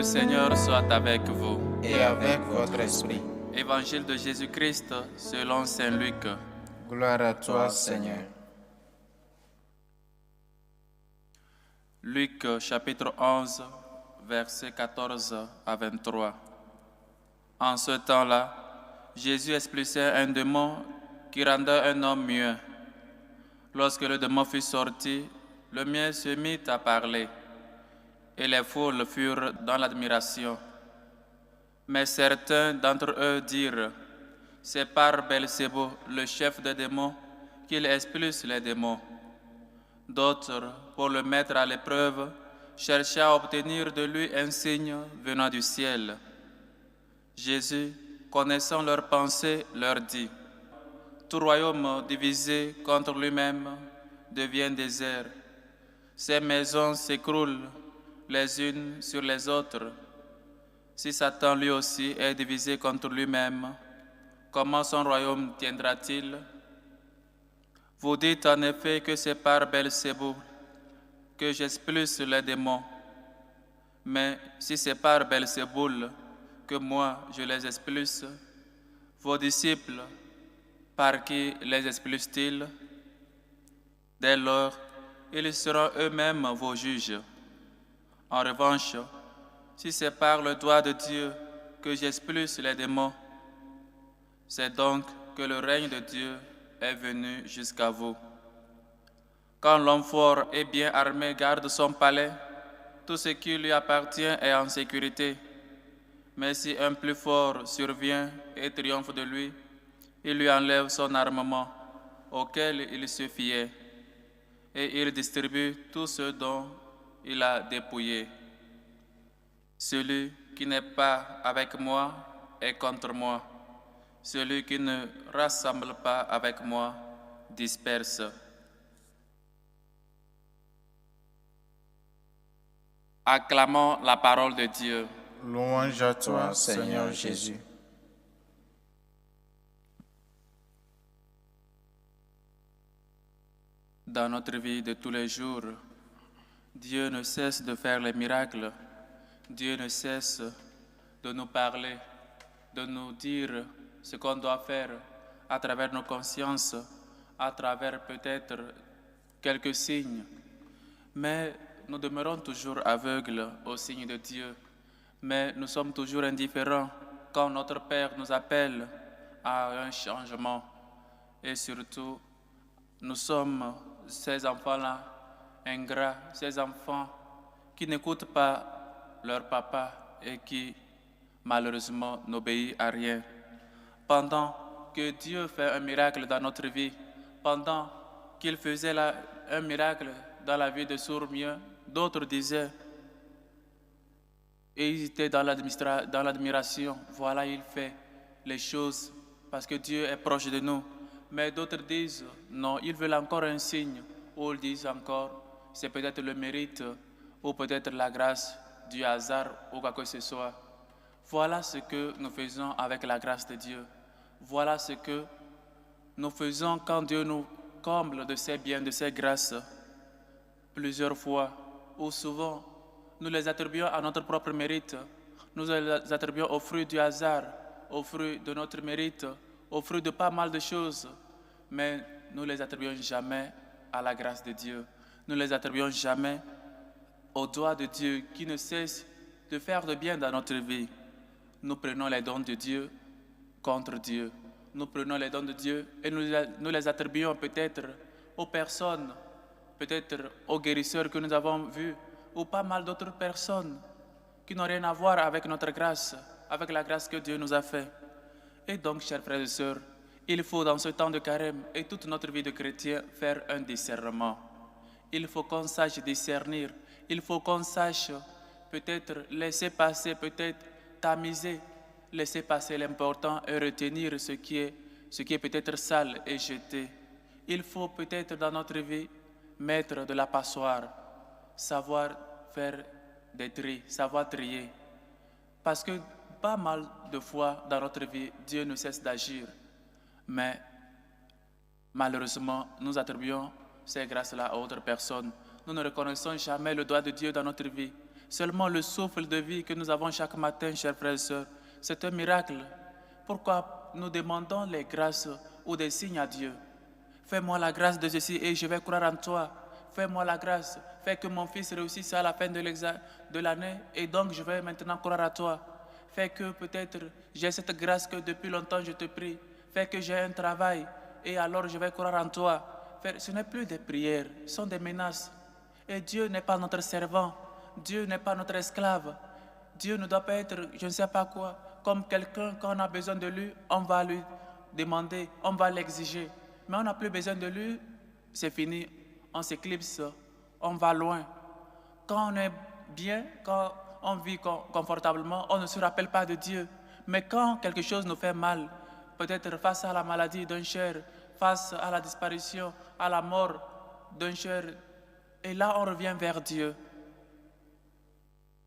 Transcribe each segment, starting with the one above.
Seigneur soit avec vous. Et avec votre esprit. Évangile de Jésus-Christ selon Saint Luc. Gloire à toi, Seigneur. Luc chapitre 11, versets 14 à 23. En ce temps-là, Jésus expulsait un démon qui rendait un homme muet. Lorsque le démon fut sorti, le muet se mit à parler, et les foules furent dans l'admiration. Mais certains d'entre eux dirent: c'est par Belzébuth, le chef des démons, qu'il expulse les démons. D'autres, pour le mettre à l'épreuve, cherchaient à obtenir de lui un signe venant du ciel. Jésus, connaissant leurs pensées, leur dit: tout royaume divisé contre lui-même devient désert. Ces maisons s'écroulent les unes sur les autres. Si Satan lui aussi est divisé contre lui-même, comment son royaume tiendra-t-il? Vous dites en effet que c'est par Belzébuth que j'expulse les démons. Mais si c'est par Belzébuth que moi je les expulse, vos disciples, par qui les expulsent-ils? Dès lors, ils seront eux-mêmes vos juges. En revanche, si c'est par le doigt de Dieu que j'expulse les démons, c'est donc que le règne de Dieu est venu jusqu'à vous. Quand l'homme fort et bien armé garde son palais, tout ce qui lui appartient est en sécurité. Mais si un plus fort survient et triomphe de lui, il lui enlève son armement auquel il se fiait, et il distribue tout ce dont il a dépouillé. Celui qui n'est pas avec moi est contre moi. Celui qui ne rassemble pas avec moi disperse. Acclamons la parole de Dieu. Louange à toi, Seigneur Jésus. Dans notre vie de tous les jours, Dieu ne cesse de faire les miracles. Dieu ne cesse de nous parler, de nous dire ce qu'on doit faire à travers nos consciences, à travers peut-être quelques signes. Mais nous demeurons toujours aveugles aux signes de Dieu. Mais nous sommes toujours indifférents quand notre Père nous appelle à un changement. Et surtout, nous sommes ces enfants-là, ingrats, ces enfants qui n'écoutent pas leur papa et qui, malheureusement, n'obéissent à rien. Pendant que Dieu fait un miracle dans notre vie, pendant qu'il faisait un miracle dans la vie de Sourmieux, d'autres disaient, et ils étaient dans l'admiration, voilà, il fait les choses parce que Dieu est proche de nous. Mais d'autres disent, non, ils veulent encore un signe, ou ils disent encore, c'est peut-être le mérite, ou peut-être la grâce du hasard, ou quoi que ce soit. Voilà ce que nous faisons avec la grâce de Dieu. Voilà ce que nous faisons quand Dieu nous comble de ses biens, de ses grâces, plusieurs fois, ou souvent, nous les attribuons à notre propre mérite. Nous les attribuons au fruit du hasard, au fruit de notre mérite, au fruit de pas mal de choses. Mais nous ne les attribuons jamais à la grâce de Dieu. Nous ne les attribuons jamais au doigt de Dieu qui ne cesse de faire de bien dans notre vie. Nous prenons les dons de Dieu contre Dieu. Nous prenons les dons de Dieu et nous les attribuons peut-être aux personnes, peut-être aux guérisseurs que nous avons vus, ou pas mal d'autres personnes qui n'ont rien à voir avec notre grâce, avec la grâce que Dieu nous a faite. Et donc, chers frères et sœurs, il faut dans ce temps de carême et toute notre vie de chrétien faire un discernement. Il faut qu'on sache discernir, il faut qu'on sache peut-être laisser passer, peut-être tamiser, laisser passer l'important et retenir ce qui est peut-être sale et jeté. Il faut peut-être dans notre vie mettre de la passoire, savoir faire des tris, savoir trier. Parce que pas mal de fois dans notre vie, Dieu ne cesse d'agir. Mais malheureusement, nous attribuons ces grâces-là à autres personnes. Nous ne reconnaissons jamais le doigt de Dieu dans notre vie. Seulement le souffle de vie que nous avons chaque matin, chers frères et sœurs, c'est un miracle. Pourquoi nous demandons les grâces ou des signes à Dieu? Fais-moi la grâce de ceci et je vais croire en toi. Fais-moi la grâce. Fais que mon fils réussisse à la fin de l'année et donc je vais maintenant croire à toi. Fais que peut-être j'ai cette grâce que depuis longtemps je te prie. Fais que j'ai un travail et alors je vais croire en toi. Ce n'est plus des prières, ce sont des menaces. Et Dieu n'est pas notre servant. Dieu n'est pas notre esclave. Dieu ne doit pas être, je ne sais pas quoi, comme quelqu'un, quand on a besoin de lui, on va lui demander, on va l'exiger. Mais on n'a plus besoin de lui, c'est fini, on s'éclipse, on va loin. Quand on est bien, quand on vit confortablement, on ne se rappelle pas de Dieu. Mais quand quelque chose nous fait mal, peut-être face à la maladie d'un cher, face à la disparition, à la mort d'un cher, et là on revient vers Dieu.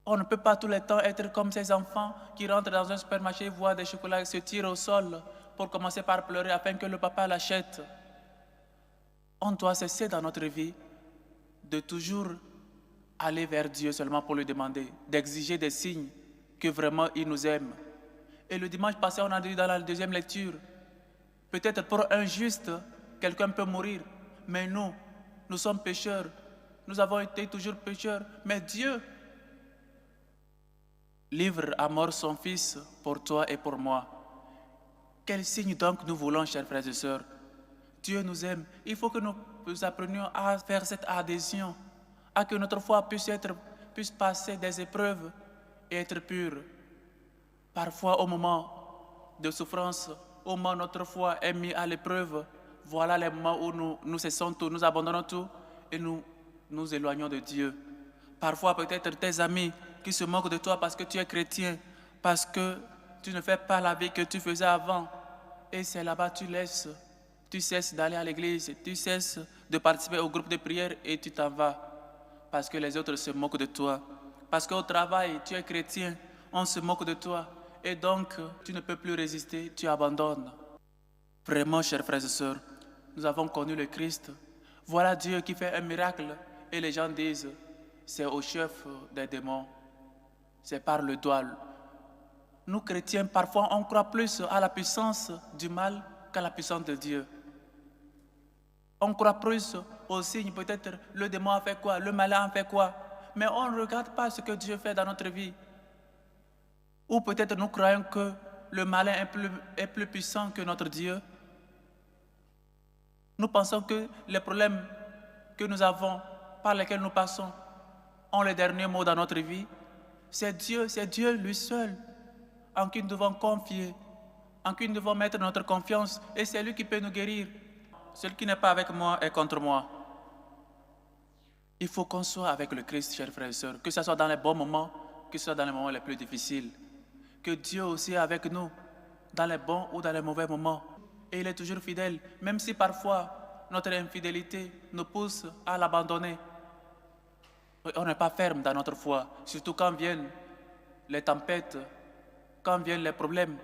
On ne peut pas tout le temps être comme ces enfants qui rentrent dans un supermarché, voient des chocolats et se tirent au sol pour commencer par pleurer afin que le papa l'achète. On doit cesser dans notre vie de toujours aller vers Dieu seulement pour lui demander, d'exiger des signes que vraiment il nous aime. Et le dimanche passé, on a dit dans la deuxième lecture, peut-être pour un juste, quelqu'un peut mourir, mais nous sommes pécheurs, nous avons été toujours pécheurs, mais Dieu livre à mort son Fils pour toi et pour moi. Quel signe donc nous voulons, chers frères et sœurs? Dieu nous aime. Il faut que nous apprenions à faire cette adhésion, à que notre foi puisse passer des épreuves et être pure. Parfois, au moment de souffrance, au moment où notre foi est mise à l'épreuve, voilà les moments où nous cessons tout, nous abandonnons tout et nous nous éloignons de Dieu. Parfois, peut-être tes amis qui se moquent de toi parce que tu es chrétien, parce que tu ne fais pas la vie que tu faisais avant. Et c'est là-bas que tu cesses d'aller à l'église, tu cesses de participer au groupe de prière et tu t'en vas. Parce que les autres se moquent de toi. Parce qu'au travail, tu es chrétien, on se moque de toi. Et donc, tu ne peux plus résister, tu abandonnes. Vraiment, chers frères et sœurs, nous avons connu le Christ. Voilà Dieu qui fait un miracle. Et les gens disent, c'est au chef des démons. C'est par le doigt. Nous, chrétiens, parfois, on croit plus à la puissance du mal qu'à la puissance de Dieu. On croit plus aux signes, peut-être le démon a fait quoi, le malin a fait quoi. Mais on ne regarde pas ce que Dieu fait dans notre vie. Ou peut-être nous croyons que le malin est plus puissant que notre Dieu. Nous pensons que les problèmes que nous avons, par lesquels nous passons, ont les derniers mots dans notre vie. C'est Dieu lui seul en qui nous devons confier, en qui nous devons mettre notre confiance, et c'est lui qui peut nous guérir. Celui qui n'est pas avec moi est contre moi. Il faut qu'on soit avec le Christ, chers frères et sœurs, que ce soit dans les bons moments, que ce soit dans les moments les plus difficiles. Que Dieu aussi est avec nous, dans les bons ou dans les mauvais moments. Et il est toujours fidèle, même si parfois notre infidélité nous pousse à l'abandonner. On n'est pas ferme dans notre foi, surtout quand viennent les tempêtes, quand viennent les problèmes,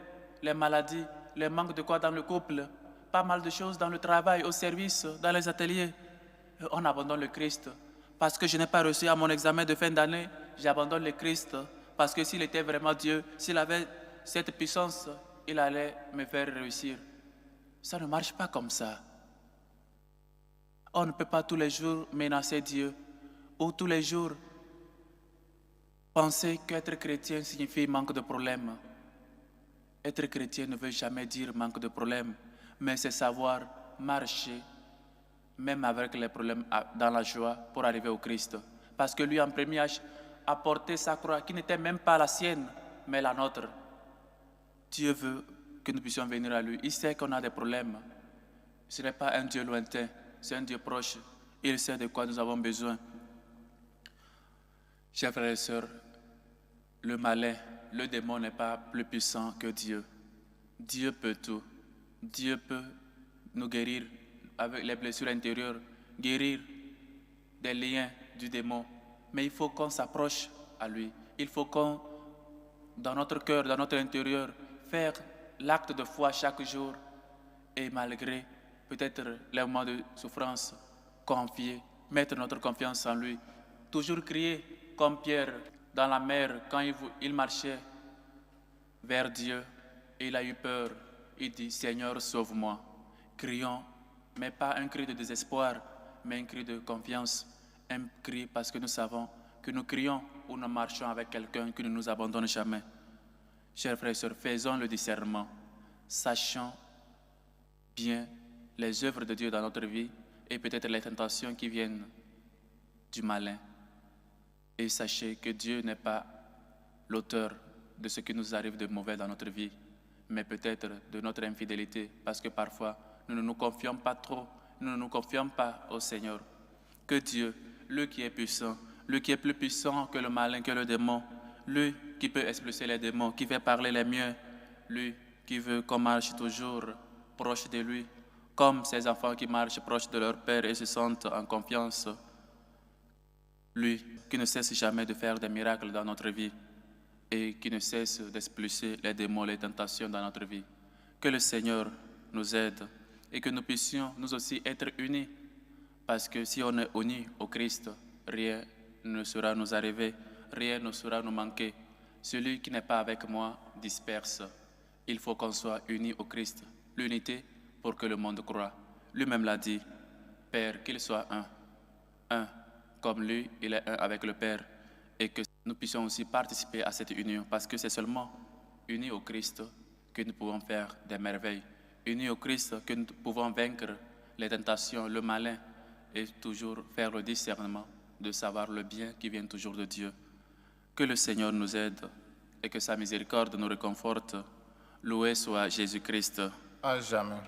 les maladies, les manques de quoi dans le couple, pas mal de choses dans le travail, au service, dans les ateliers. On abandonne le Christ. Parce que je n'ai pas réussi à mon examen de fin d'année, j'abandonne le Christ. Parce que s'il était vraiment Dieu, s'il avait cette puissance, il allait me faire réussir. Ça ne marche pas comme ça. On ne peut pas tous les jours menacer Dieu ou tous les jours penser qu'être chrétien signifie manque de problèmes. Être chrétien ne veut jamais dire manque de problèmes, mais c'est savoir marcher, même avec les problèmes, dans la joie, pour arriver au Christ. Parce que lui, en premier, a porté sa croix, qui n'était même pas la sienne, mais la nôtre. Dieu veut que nous puissions venir à lui. Il sait qu'on a des problèmes. Ce n'est pas un Dieu lointain, c'est un Dieu proche. Il sait de quoi nous avons besoin. Chers frères et sœurs, le malin, le démon n'est pas plus puissant que Dieu. Dieu peut tout. Dieu peut nous guérir avec les blessures intérieures, guérir des liens du démon. Mais il faut qu'on s'approche à lui. Il faut qu'on, dans notre cœur, dans notre intérieur, faire l'acte de foi chaque jour. Et malgré peut-être les moments de souffrance, confier, mettre notre confiance en lui. Toujours crier comme Pierre, Dans la mer, quand il marchait vers Dieu, il a eu peur. Il dit, Seigneur, sauve-moi. Crions, mais pas un cri de désespoir, mais un cri de confiance. Un cri parce que nous savons que nous crions ou nous marchons avec quelqu'un qui ne nous abandonne jamais. Chers frères et sœurs, faisons le discernement. Sachons bien les œuvres de Dieu dans notre vie et peut-être les tentations qui viennent du malin. Et sachez que Dieu n'est pas l'auteur de ce qui nous arrive de mauvais dans notre vie, mais peut-être de notre infidélité, parce que parfois nous ne nous confions pas trop, nous ne nous confions pas au Seigneur. Que Dieu, lui qui est puissant, lui qui est plus puissant que le malin, que le démon, lui qui peut expulser les démons, qui fait parler les miens, lui qui veut qu'on marche toujours proche de lui, comme ces enfants qui marchent proche de leur Père et se sentent en confiance, lui qui ne cesse jamais de faire des miracles dans notre vie et qui ne cesse d'expulser les démons, les tentations dans notre vie. Que le Seigneur nous aide et que nous puissions nous aussi être unis, parce que si on est unis au Christ, rien ne sera nous arriver, rien ne sera nous manquer. Celui qui n'est pas avec moi disperse. Il faut qu'on soit unis au Christ. L'unité pour que le monde croie. Lui-même l'a dit, Père, qu'il soit un, comme lui, il est un avec le Père, et que nous puissions aussi participer à cette union, parce que c'est seulement unis au Christ que nous pouvons faire des merveilles, unis au Christ que nous pouvons vaincre les tentations, le malin, et toujours faire le discernement de savoir le bien qui vient toujours de Dieu. Que le Seigneur nous aide et que sa miséricorde nous réconforte. Loué soit Jésus-Christ. À jamais.